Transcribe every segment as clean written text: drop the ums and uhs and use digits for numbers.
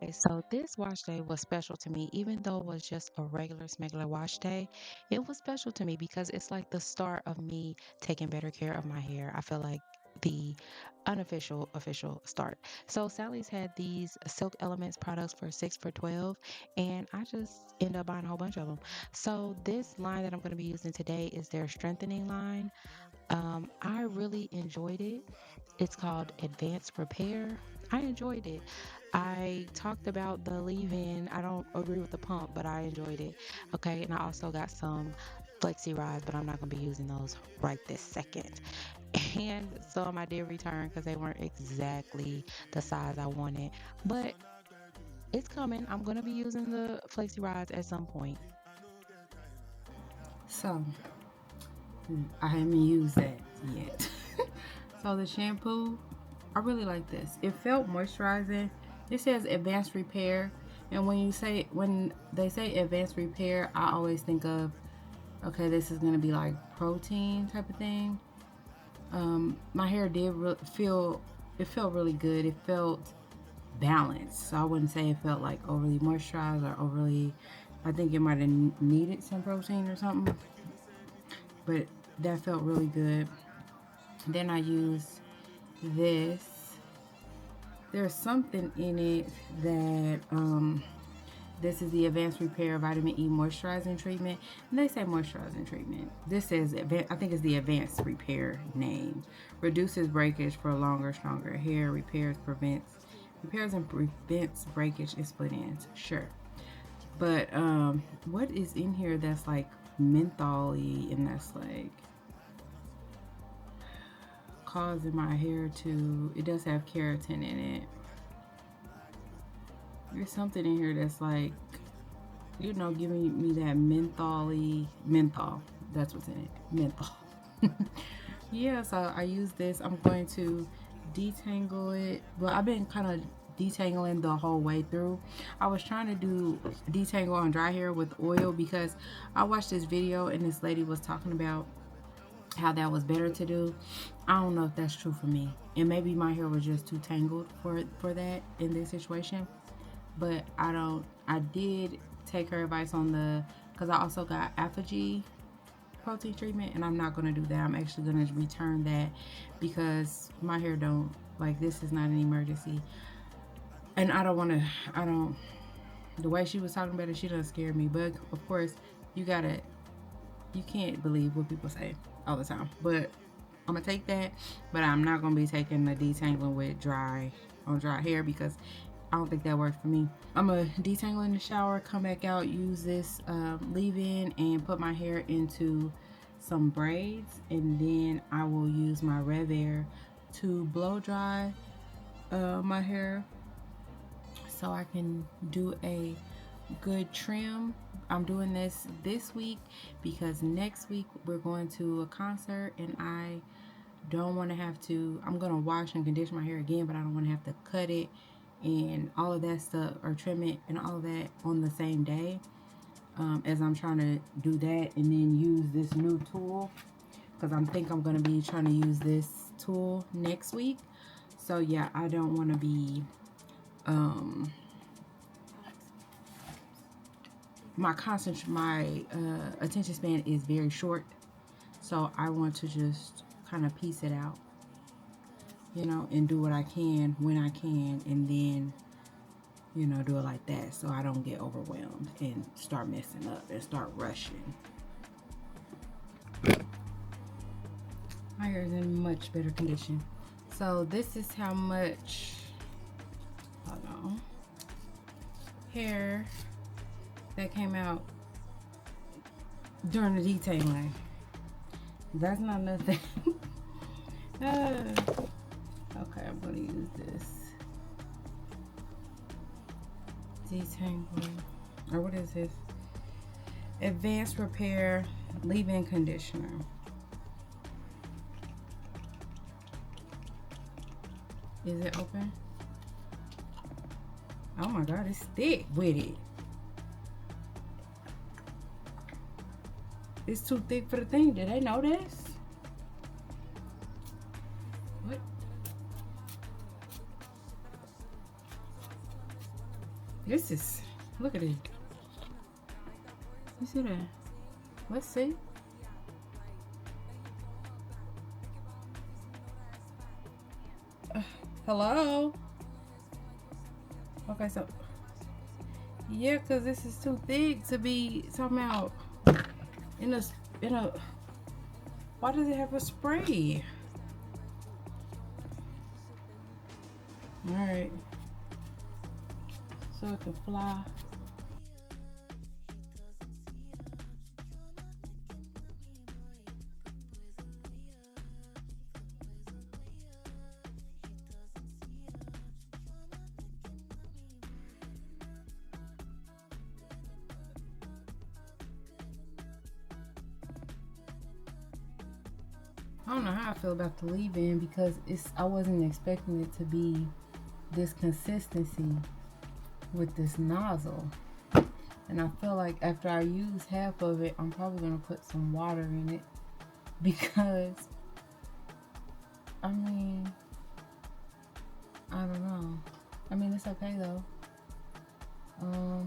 Okay, so this wash day was special to me, even though it was just a regular smegular wash day. It was special to me because it's like the start of me taking better care of my hair. I feel like the unofficial official start. So Sally's had these Silk Elements products for 6 for 12, and I just end up buying a whole bunch of them. So this line that I'm going to be using today is their strengthening line. I really enjoyed it. It's called Advanced Repair. I enjoyed it. I talked about the leave-in. I don't agree with the pump, but I enjoyed it. Okay, and I also got some flexi rods, but I'm not gonna be using those right this second. And some I did return because they weren't exactly the size I wanted. But it's coming. I'm gonna be using the flexi rods at some point. So I haven't used that yet. So the shampoo, I really like this. It felt moisturizing. It says advanced repair, and when they say advanced repair, I always think of, okay, this is gonna be like protein type of thing. My hair did feel, it felt really good. It felt balanced. So I wouldn't say it felt like overly moisturized or overly. I think it might have needed some protein or something, but that felt really good. Then I used this. There's something in it that this is the Advanced Repair Vitamin E Moisturizing Treatment. And they say moisturizing treatment. This says, I think it's the Advanced Repair name. Reduces breakage for longer, stronger hair. Repairs and prevents breakage and split ends. Sure. But what is in here that's like mentholy and that's like causing my hair to, it does have keratin in it. There's something in here that's like, giving me that menthol. That's what's in it. Menthol. Yeah, so I use this. I'm going to detangle it. Well, I've been kind of detangling the whole way through. I was trying to do detangle on dry hair with oil because I watched this video and this lady was talking about how that was better to do. I don't know if that's true for me. And maybe my hair was just too tangled for that in this situation. But I did take her advice on because I also got Apogee protein treatment, and I'm not going to do that. I'm actually going to return that because my hair don't, like, this is not an emergency. And I don't, the way she was talking about it, she doesn't scare me. But of course, you can't believe what people say all the time. But I'm gonna take that, but I'm not gonna be taking the detangling with dry hair because I don't think that works for me. I'm gonna detangle in the shower, come back out, use this leave-in, and put my hair into some braids, and then I will use my Revair to blow dry my hair so I can do a good trim. I'm doing this week because next week we're going to a concert and I don't want to have to, I'm going to wash and condition my hair again, but I don't want to have to cut it and all of that stuff or trim it and all of that on the same day, as I'm trying to do that and then use this new tool because I think I'm going to be trying to use this tool next week. So yeah, I don't want to be my attention span is very short, so I want to just kind of piece it out, and do what I can when I can, and then do it like that so I don't get overwhelmed and start messing up and start rushing. My hair is in much better condition. So this is how much, hold on, hair that came out during the detailing. That's not nothing. Okay, I'm gonna use this detangling, or what is this? Advanced Repair Leave-In Conditioner. Is it open? Oh my god, it's thick with it. It's too thick for the thing. Did they know this? What? This is, look at it. You see that? Let's see. Hello? Okay, so, yeah, because this is too thick to be talking about in a, in a, why does it have a spray? Alright, so it can fly. I don't know how I feel about the leave-in because I wasn't expecting it to be this consistency with this nozzle. And I feel like after I use half of it, I'm probably gonna put some water in it because I mean, I don't know. I mean, it's okay though. I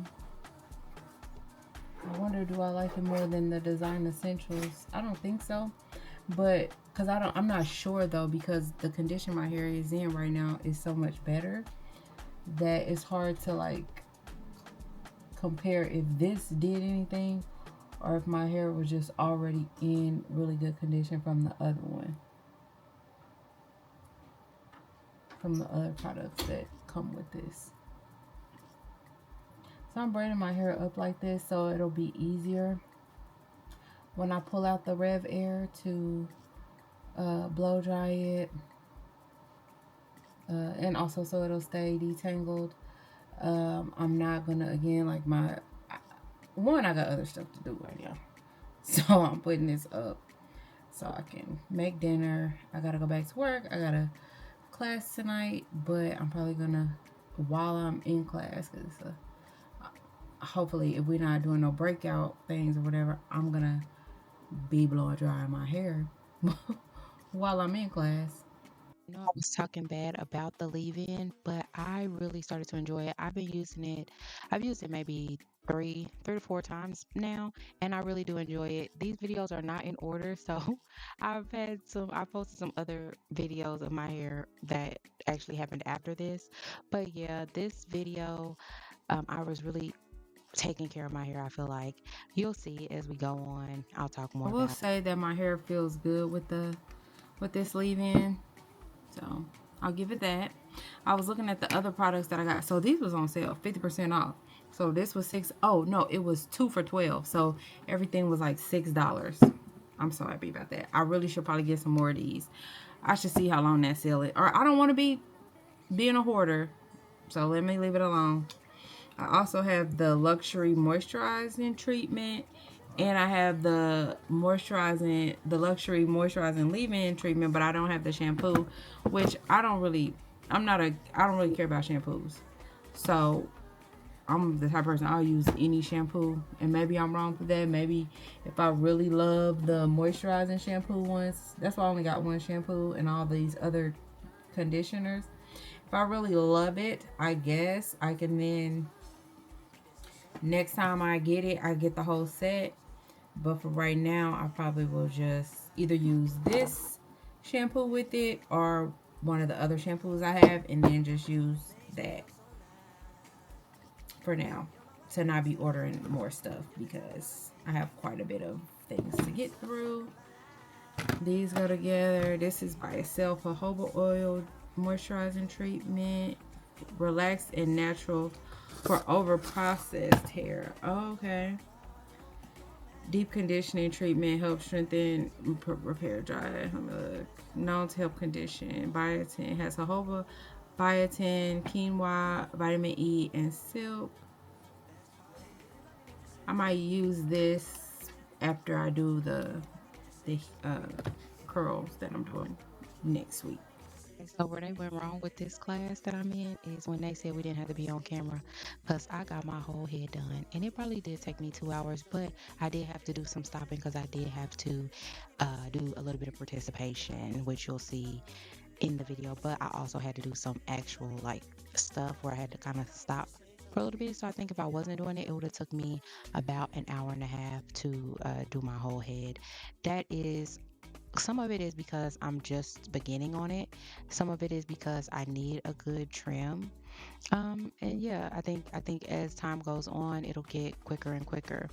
wonder, do I like it more than the Design Essentials? I don't think so, but because I'm not sure though, because the condition my hair is in right now is so much better that it's hard to like compare if this did anything or if my hair was just already in really good condition from the other one, from the other products that come with this. So I'm braiding my hair up like this so it'll be easier when I pull out the Revair to blow dry it, and also so it'll stay detangled. I'm not gonna, again, like I got other stuff to do right now, so I'm putting this up so I can make dinner. I gotta go back to work. I got a class tonight, but I'm probably gonna, while I'm in class, because hopefully if we're not doing no breakout things or whatever, I'm gonna be blowing dry my hair while I'm in class. I was talking bad about the leave-in, but I really started to enjoy it. I've been using it. I've used it maybe three to four times now, and I really do enjoy it. These videos are not in order, so I posted some other videos of my hair that actually happened after this. But yeah, this video, I was really taking care of my hair. I feel like you'll see as we go on. I'll talk I more will about it. say that my hair feels good with this leave-in, so I'll give it that. I was looking at the other products that I got. So these was on sale, 50% off. So this was six. Oh no, it was 2 for 12. So everything was like $6. I'm so happy about that. I really should probably get some more of these. I should see how long that sale is. Or I don't want to be being a hoarder, so let me leave it alone. I also have the luxury moisturizing treatment, and I have the luxury moisturizing leave-in treatment, but I don't have the shampoo, which I don't really care about shampoos. So I'm the type of person, I'll use any shampoo, and maybe I'm wrong for that. Maybe if I really love the moisturizing shampoo ones, that's why I only got one shampoo and all these other conditioners. If I really love it, I guess I can then, next time I get it, I get the whole set. But for right now, I probably will just either use this shampoo with it or one of the other shampoos I have, and then just use that for now, to not be ordering more stuff because I have quite a bit of things to get through. These go together. This is by itself: a jojoba oil moisturizing treatment, relaxed and natural for over processed hair. Oh, okay. Deep conditioning treatment helps strengthen, repair dry. Known to help condition. Biotin has jojoba, biotin, quinoa, vitamin E, and silk. I might use this after I do the curls that I'm doing next week. And so where they went wrong with this class that I'm in is when they said we didn't have to be on camera, because I got my whole head done. And it probably did take me 2 hours, but I did have to do some stopping because I did have to do a little bit of participation, which you'll see in the video. But I also had to do some actual like stuff where I had to kind of stop. for a little bit. So I think if I wasn't doing it, it would have took me about an hour and a half to do my whole head. That is some of it is because I'm just beginning on it. Some of it is because I need a good trim. And yeah, I think as time goes on, it'll get quicker and quicker.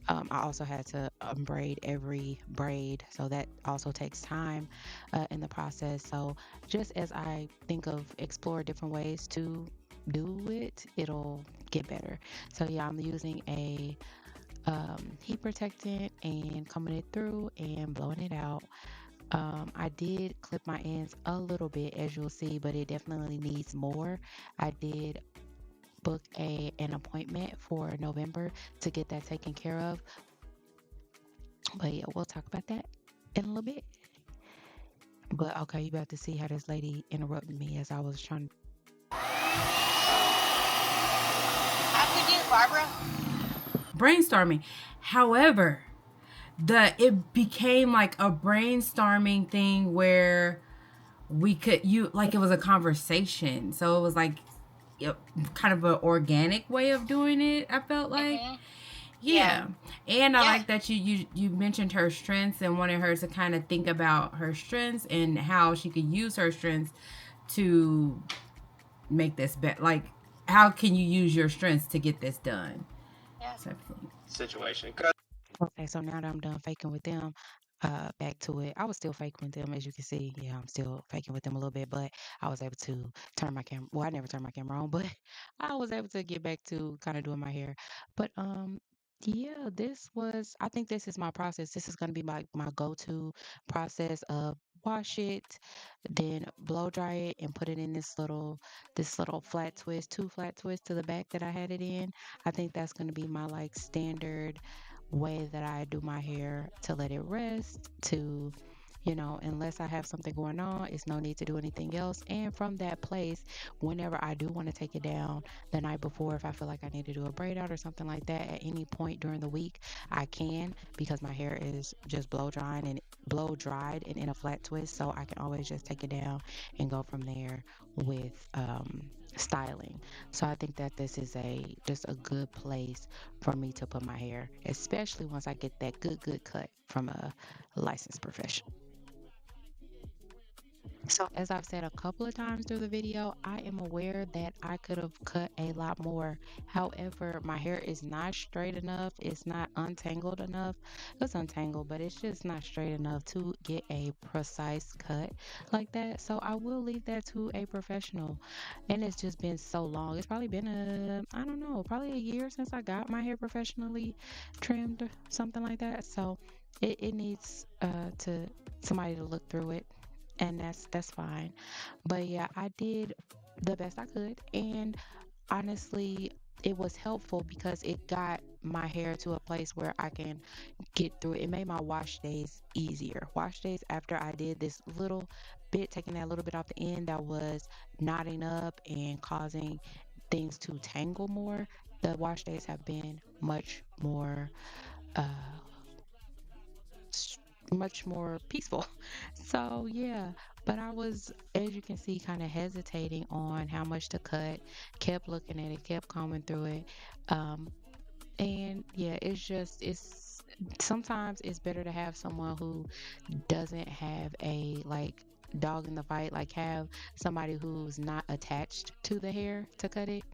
I also had to braid every braid, so that also takes time in the process. So just as I think of explore different ways to do it, it'll get better. So yeah, I'm using a heat protectant and combing it through and blowing it out. I did clip my ends a little bit, as you'll see, but it definitely needs more. I did book an appointment for November to get that taken care of. But yeah, we'll talk about that in a little bit. But okay, you about to see how this lady interrupted me as I was trying. After you, Barbara. Brainstorming. However, the it became like a brainstorming thing where we could you like it was a conversation. So it was like yep, kind of an organic way of doing it. I felt like. Mm-hmm. Yeah. Yeah. And I Yeah. like that you mentioned her strengths and wanted her to kind of think about her strengths and how she could use her strengths to make this better. Like, how can you use your strengths to get this done? Yeah. Type of thing. Situation. Okay, so now that I'm done faking with them, back to it. I was still faking with them, as you can see. Yeah, I'm still faking with them a little bit, but I was able to turn my camera. Well, I never turned my camera on, but I was able to get back to kind of doing my hair. But yeah, I think this is my process. This is gonna be my go-to process of wash it, then blow dry it and put it in this little flat twist, two flat twists to the back that I had it in. I think that's gonna be my like standard way that I do my hair to let it rest, to, unless I have something going on, it's no need to do anything else. And from that place, whenever I do want to take it down the night before, if I feel like I need to do a braid out or something like that at any point during the week, I can because my hair is just blow dried and in a flat twist. So I can always just take it down and go from there with styling. So I think that this is just a good place for me to put my hair, especially once I get that good cut from a licensed professional. So, as I've said a couple of times through the video, I am aware that I could have cut a lot more. However, my hair is not straight enough. It's not untangled enough. It's untangled, but it's just not straight enough to get a precise cut like that. So, I will leave that to a professional. And it's just been so long. It's probably been I don't know, probably a year since I got my hair professionally trimmed, something like that. So, it needs to somebody to look through it, and that's fine. But yeah, I did the best I could, and honestly, it was helpful because it got my hair to a place where I can get through it. It made my wash days easier. Wash days after I did this little bit, taking that little bit off the end that was knotting up and causing things to tangle more. The wash days have been uh s- much more peaceful. So yeah, but I was, as you can see, kind of hesitating on how much to cut. Kept looking at it, kept combing through it, um, and yeah, it's sometimes it's better to have someone who doesn't have a like dog in the fight, like have somebody who's not attached to the hair to cut it,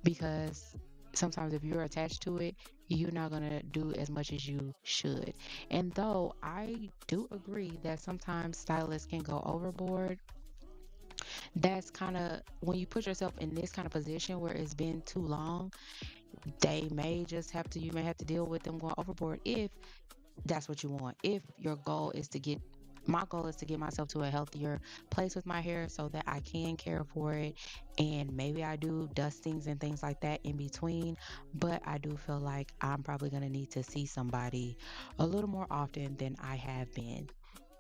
because sometimes if you're attached to it, you're not going to do as much as you should. And though I do agree that sometimes stylists can go overboard, that's kind of when you put yourself in this kind of position where it's been too long, you may have to deal with them going overboard if that's what you want. If your goal is to get My goal is to get myself to a healthier place with my hair so that I can care for it. And maybe I do dustings and things like that in between. But I do feel like I'm probably going to need to see somebody a little more often than I have been.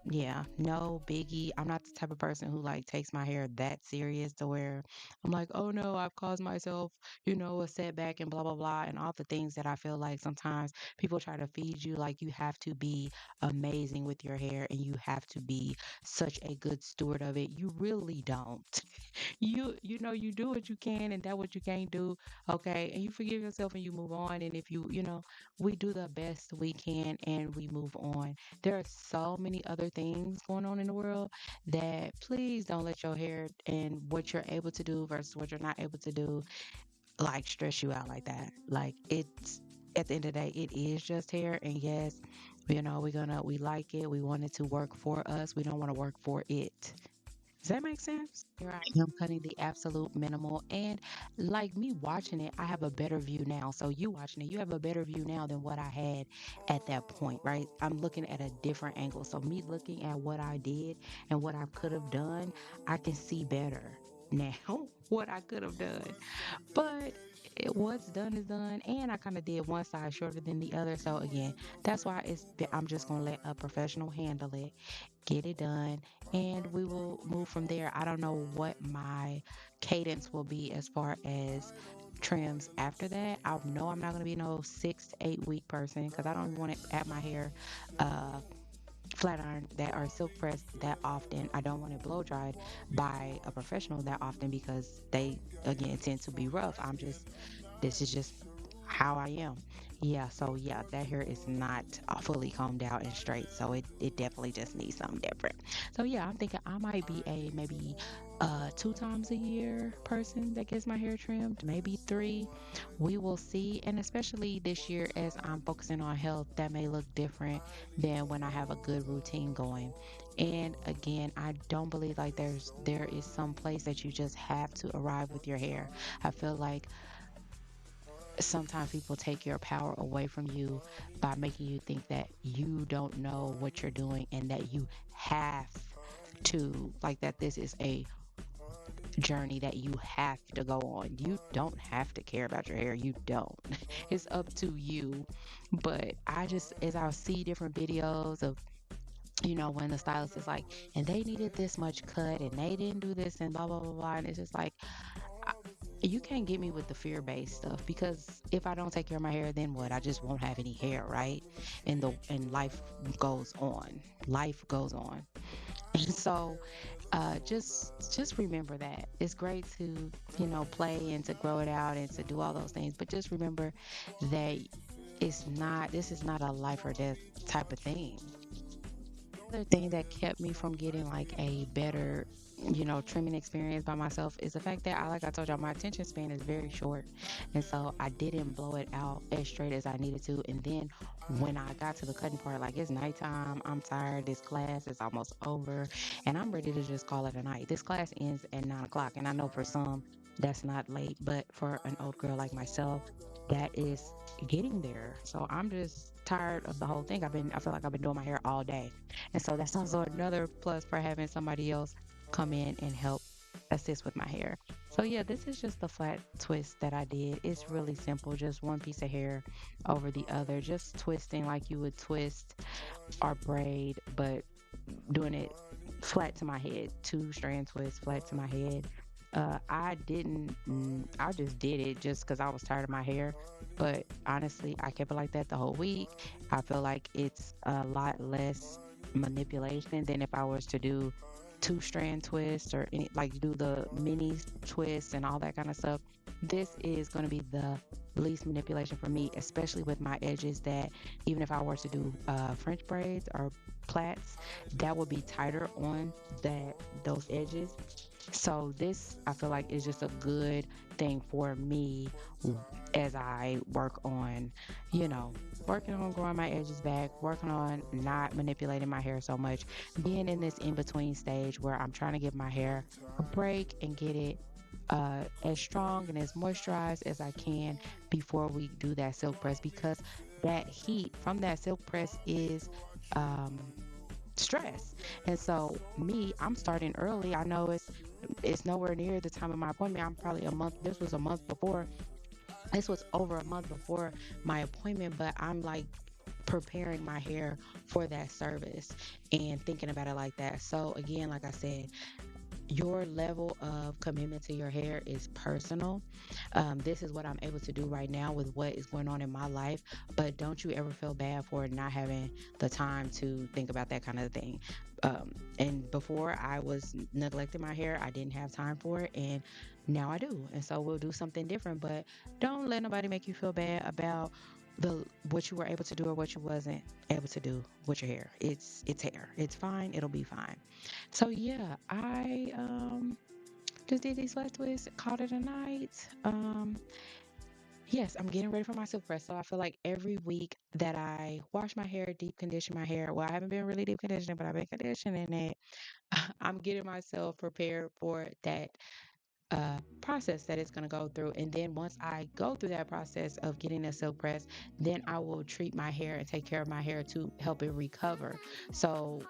Yeah, no biggie. I'm not the type of person who like takes my hair that serious to where I'm like, oh no, I've caused myself, a setback and blah blah blah and all the things that I feel like sometimes people try to feed you like you have to be amazing with your hair and you have to be such a good steward of it. You really don't. You do what you can and that what you can't do, okay? And you forgive yourself and you move on. And if we do the best we can and we move on. There are so many other things going on in the world that please don't let your hair and what you're able to do versus what you're not able to do like stress you out like that. Like it's at the end of the day, it is just hair. And yes, we like it. We want it to work for us. We don't want to work for it. Does that make sense? Here I am cutting the absolute minimal. And like me watching it, I have a better view now. So you watching it, you have a better view now than what I had at that point, right? I'm looking at a different angle. So me looking at what I did and what I could have done, I can see better now what I could have done. But what's done is done, and I kind of did one side shorter than the other. So again, that's why I'm just gonna let a professional handle it, get it done, and we will move from there. I don't know what my cadence will be as far as trims after that. I know I'm not gonna be no 6 to 8 week person because I don't want to add my hair. Uh, Flat iron that are silk pressed that often. I don't want it blow dried by a professional that often because they again tend to be rough. This is just how I am. Yeah, so yeah, that hair is not fully combed out and straight. So it definitely just needs something different. So yeah, I'm thinking I might be a maybe 2 times a year person that gets my hair trimmed, maybe three. We will see. And especially this year as I'm focusing on health, that may look different than when I have a good routine going. And again, I don't believe like there is some place that you just have to arrive with your hair. I feel like sometimes people take your power away from you by making you think that you don't know what you're doing and that you have to, like, that this is a journey that you have to go on. You don't have to care about your hair. You don't. It's up to you. But as I see different videos of, when the stylist is like, and they needed this much cut and they didn't do this and blah, blah, blah, blah. And it's just like, I, you can't get me with the fear-based stuff because if I don't take care of my hair, then what? I just won't have any hair, right? And life goes on. Life goes on. And so just remember that it's great to play and to grow it out and to do all those things, but just remember that this is not a life or death type of thing. Other thing that kept me from getting like a better, trimming experience by myself is the fact that like I told y'all, my attention span is very short. And so I didn't blow it out as straight as I needed to. And then when I got to the cutting part, like it's nighttime, I'm tired, this class is almost over, and I'm ready to just call it a night. This class ends at 9 o'clock. And I know for some that's not late, but for an old girl like myself, that is getting there. So I'm just tired of the whole thing. I feel like I've been doing my hair all day. And so that's also another plus for having somebody else come in and help assist with my hair. So yeah, this is just the flat twist that I did. It's really simple, just one piece of hair over the other, just twisting like you would twist or braid, but doing it flat to my head, two strand twist flat to my head. I didn't, I just did it just because I was tired of my hair. But honestly, I kept it like that the whole week. I feel like it's a lot less manipulation than if I was to do two strand twists or like do the mini twists and all that kind of stuff. This is going to be the least manipulation for me, especially with my edges. That even if I were to do French braids or plaits, that would be tighter on those edges. So this, I feel like, is just a good thing for me as I work on, you know, working on growing my edges back, working on not manipulating my hair so much, being in this in between stage where I'm trying to give my hair a break and get it as strong and as moisturized as I can before we do that silk press because that heat from that silk press is um, stress. And so me, I'm starting early. I know it's nowhere near the time of my appointment. I'm probably a month. This was a month before. This was over a month before my appointment, but I'm like preparing my hair for that service and thinking about it like that. So again, like I said, your level of commitment to your hair is personal. This is what I'm able to do right now with what is going on in my life. But don't you ever feel bad for not having the time to think about that kind of thing. And before I was neglecting my hair, I didn't have time for it. And now I do. And so we'll do something different. But don't let nobody make you feel bad about the what you were able to do or what you wasn't able to do with your hair. It's hair. It's fine. It'll be fine. So yeah, I just did these flat twists, called it a night. Yes, I'm getting ready for my silk press. So I feel like every week that I wash my hair, deep condition my hair. Well, I haven't been really deep conditioning, but I've been conditioning it. I'm getting myself prepared for that process that it's going to go through. And then once I go through that process of getting a silk press, then I will treat my hair and take care of my hair to help it recover. So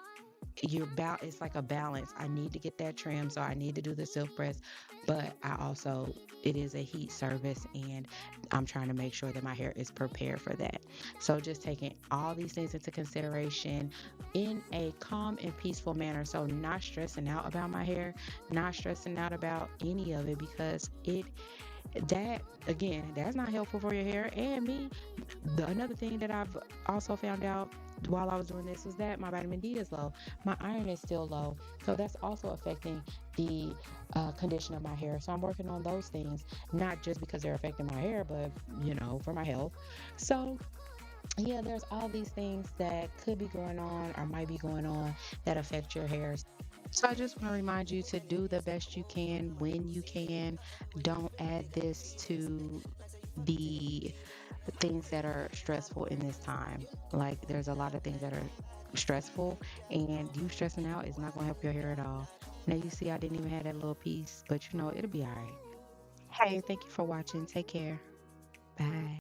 it's like a balance. I need to get that trim, so I need to do the silk press, but I also it is a heat service and I'm trying to make sure that my hair is prepared for that. So just taking all these things into consideration in a calm and peaceful manner. So not stressing out about my hair, not stressing out about any of it because that again, that's not helpful for your hair. And me, another thing that I've also found out while I was doing this was that my vitamin D is low, my iron is still low, so that's also affecting the condition of my hair. So I'm working on those things, not just because they're affecting my hair, but for my health. So yeah, there's all these things that could be going on or might be going on that affect your hair. So I just want to remind you to do the best you can when you can. Don't add this to the things that are stressful in this time. Like there's a lot of things that are stressful and you stressing out is not going to help your hair at all. Now you see I didn't even have that little piece, but it'll be all right. Hey, thank you for watching. Take care. Bye.